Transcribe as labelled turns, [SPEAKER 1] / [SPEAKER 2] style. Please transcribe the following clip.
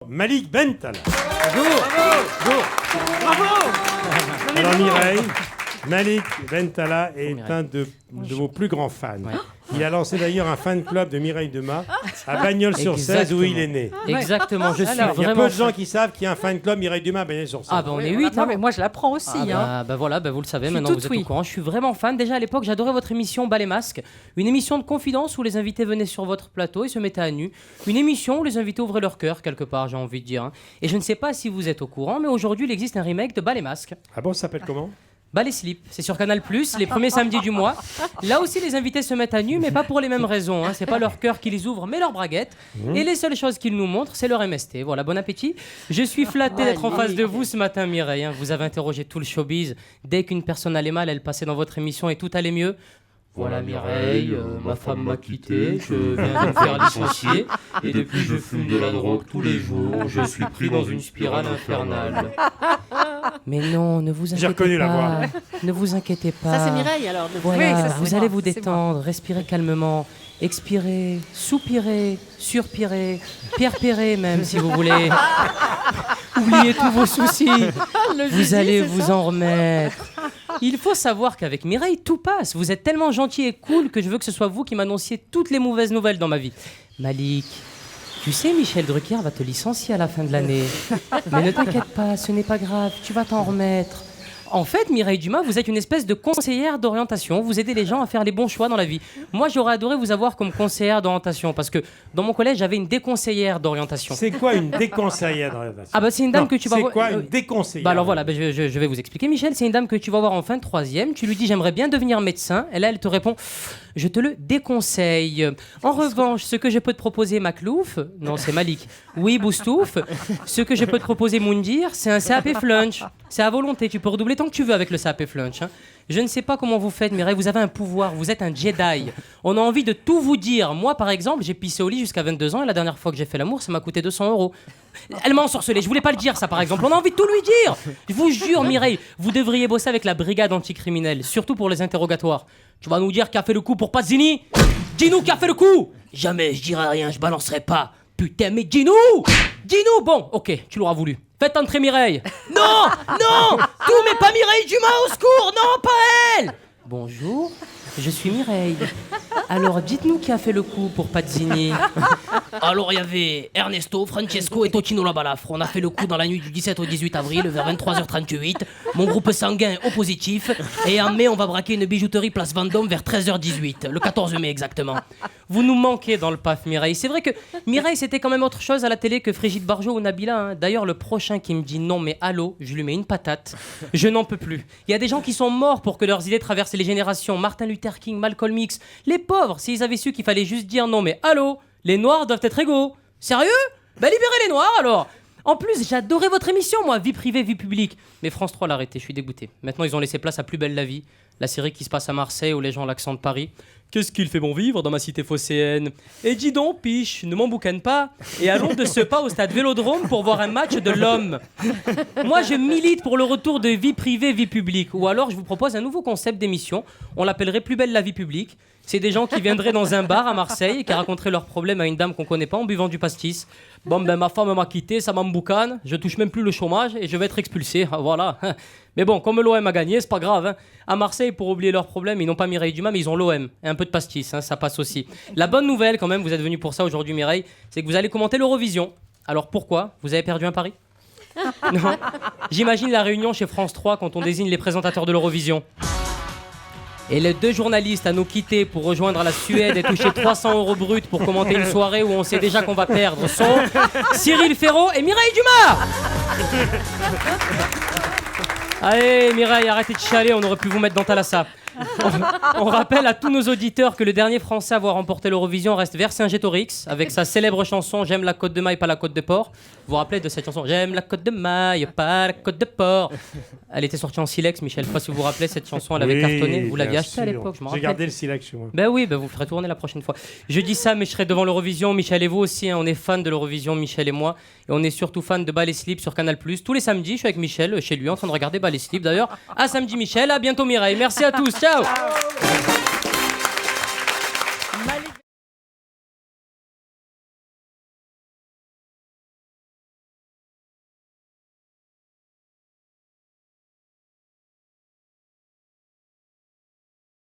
[SPEAKER 1] Malik Bentala.
[SPEAKER 2] Bonjour. Bravo.
[SPEAKER 1] Alors Mireille, Malik Bentala est un de vos plus grands fans. Ouais. Il a lancé d'ailleurs un fan club de Mireille Dumas à Bagnols-sur-Cèze où il est né.
[SPEAKER 2] Exactement, je suis vraiment...
[SPEAKER 1] Il y a peu de gens qui savent qu'il y a un fan club Mireille Dumas à Bagnols-sur-Cèze.
[SPEAKER 2] Ah bah on est 8.
[SPEAKER 3] Non mais moi je l'apprends aussi.
[SPEAKER 2] Voilà, vous le savez, maintenant vous êtes au courant. Je suis vraiment fan. Déjà à l'époque, j'adorais votre émission Bas les masques. Une émission de confidence où les invités venaient sur votre plateau et se mettaient à nu. Une émission où les invités ouvraient leur cœur quelque part, j'ai envie de dire. Et je ne sais pas si vous êtes au courant, mais aujourd'hui il existe un remake de Bas les masques.
[SPEAKER 1] Ah bon, ça s'appelle comment ?
[SPEAKER 2] Bas les slips, c'est sur Canal+, les premiers samedis du mois. Là aussi, les invités se mettent à nu, mais pas pour les mêmes raisons. C'est pas leur cœur qui les ouvre, mais leur braguette. Et les seules choses qu'ils nous montrent, c'est leur MST. Voilà, bon appétit. Je suis flatté d'être en face de vous ce matin, Mireille. Vous avez interrogé tout le showbiz. Dès qu'une personne allait mal, elle passait dans votre émission et tout allait mieux. Voilà Mireille, ma femme m'a quitté, je viens de me faire licencier et depuis je fume de la drogue tous les jours, je suis pris dans une spirale infernale. Mais non, ne vous inquiétez pas, ne vous inquiétez pas.
[SPEAKER 4] Ça c'est Mireille alors.
[SPEAKER 2] Voilà, vous allez vous détendre, respirez calmement, expirez, soupirez, surpirez, pierre-pérez même si vous voulez. Oubliez tous vos soucis, vous allez vous en remettre. Il faut savoir qu'avec Mireille, tout passe. Vous êtes tellement gentil et cool que je veux que ce soit vous qui m'annonciez toutes les mauvaises nouvelles dans ma vie. Malik, tu sais, Michel Drucker va te licencier à la fin de l'année. Mais ne t'inquiète pas, ce n'est pas grave, tu vas t'en remettre. En fait, Mireille Dumas, vous êtes une espèce de conseillère d'orientation. Vous aidez les gens à faire les bons choix dans la vie. Moi, j'aurais adoré vous avoir comme conseillère d'orientation parce que dans mon collège, j'avais une déconseillère d'orientation.
[SPEAKER 1] C'est quoi une déconseillère d'orientation ?
[SPEAKER 2] Ah bah c'est une dame que tu vas voir...
[SPEAKER 1] C'est quoi une déconseillère ?
[SPEAKER 2] Bah alors voilà, je vais vous expliquer, Michel. C'est une dame que tu vas voir en fin de troisième. Tu lui dis « J'aimerais bien devenir médecin ». Et là, elle te répond « Je te le déconseille ». En revanche, ce que je peux te proposer, Maclouf... Non, c'est Malik. Oui, Boustouf. Ce que je peux te proposer, Moundir, c'est un CAP Flunch. C'est à volonté. Tu peux redoubler tant que tu veux avec le CAP Flunch. Je ne sais pas comment vous faites, Mireille, vous avez un pouvoir, vous êtes un Jedi. On a envie de tout vous dire. Moi, par exemple, j'ai pissé au lit jusqu'à 22 ans et la dernière fois que j'ai fait l'amour, ça m'a coûté 200 €. Elle m'a ensorcelé, je voulais pas le dire ça, par exemple. On a envie de tout lui dire. Je vous jure, Mireille, vous devriez bosser avec la brigade anticriminelle, surtout pour les interrogatoires. Tu vas nous dire qui a fait le coup pour Pazzini ? Dis-nous qui a fait le coup ! Jamais, je dirai rien, je balancerai pas. Putain, mais dis-nous ! Dis-nous ! Bon, ok, tu l'auras voulu. Faites entrer Mireille. Non, tout mais pas Mireille Dumas, au secours, non, pas elle. Bonjour, je suis Mireille. Alors, dites-nous qui a fait le coup pour Pazzini. Alors, il y avait Ernesto, Francesco et Totino Labalafre. On a fait le coup dans la nuit du 17 au 18 avril, vers 23h38. Mon groupe sanguin est O positif. Et en mai, on va braquer une bijouterie place Vendôme vers 13h18. Le 14 mai, exactement. Vous nous manquez dans le PAF, Mireille. C'est vrai que Mireille, c'était quand même autre chose à la télé que Frigide Barjot ou Nabila. D'ailleurs, le prochain qui me dit non, mais allô, je lui mets une patate. Je n'en peux plus. Il y a des gens qui sont morts pour que leurs idées traversent les générations. Martin Luther King, Malcolm X. Les pauvres, s'ils avaient su qu'il fallait juste dire non, mais allô, les Noirs doivent être égaux. Sérieux ? Bah libérez les Noirs alors. En plus, j'adorais votre émission, moi, vie privée, vie publique. Mais France 3 l'a arrêté, je suis dégoûté. Maintenant, ils ont laissé place à Plus belle la vie, la série qui se passe à Marseille où les gens ont l'accent de Paris. Qu'est-ce qu'il fait bon vivre dans ma cité phocéenne ? Et dis donc, Piche, ne m'emboucane pas et allons de ce pas au stade Vélodrome pour voir un match de l'homme. Moi, je milite pour le retour de vie privée, vie publique. Ou alors, je vous propose un nouveau concept d'émission. On l'appellerait Plus belle la vie publique. C'est des gens qui viendraient dans un bar à Marseille et qui raconteraient leurs problèmes à une dame qu'on connaît pas en buvant du pastis. Bon, ben ma femme m'a quitté, ça m'emboucane, je touche même plus le chômage et je vais être expulsé. Voilà. Mais bon, comme l'OM a gagné, c'est pas grave. À Marseille, pour oublier leurs problèmes, ils n'ont pas Mireille Dumas, mais ils ont l'OM. Et un peu de pastis, ça passe aussi. La bonne nouvelle, quand même, vous êtes venu pour ça aujourd'hui, Mireille, c'est que vous allez commenter l'Eurovision. Alors pourquoi ? Vous avez perdu un pari ? Non. J'imagine la réunion chez France 3 quand on désigne les présentateurs de l'Eurovision. Et les deux journalistes à nous quitter pour rejoindre la Suède et toucher 300 € bruts pour commenter une soirée où on sait déjà qu'on va perdre sont Cyril Ferraud et Mireille Dumas. Allez Mireille, arrêtez de chialer, on aurait pu vous mettre dans Thalassa. On rappelle à tous nos auditeurs que le dernier Français à avoir remporté l'Eurovision reste Vercingétorix avec sa célèbre chanson « J'aime la côte de maille, pas la côte de porc ». Vous vous rappelez de cette chanson « J'aime la côte de maille, pas la côte de porc ». Elle était sortie en silex, Michel. Je ne sais pas si vous vous rappelez, cette chanson, elle avait cartonné. Vous l'aviez achetée à l'époque, je me rappelle.
[SPEAKER 1] J'ai gardé le silex chez moi.
[SPEAKER 2] Ben oui, vous ferez tourner la prochaine fois. Je dis ça, mais je serai devant l'Eurovision. Michel et vous aussi, on est fans de l'Eurovision, Michel et moi. Et on est surtout fans de Bas les slips sur Canal+. Tous les samedis, je suis avec Michel, chez lui, en train de regarder Bas les slips d'ailleurs. À samedi, Michel. À bientôt, Mireille. Merci à tous. Ciao.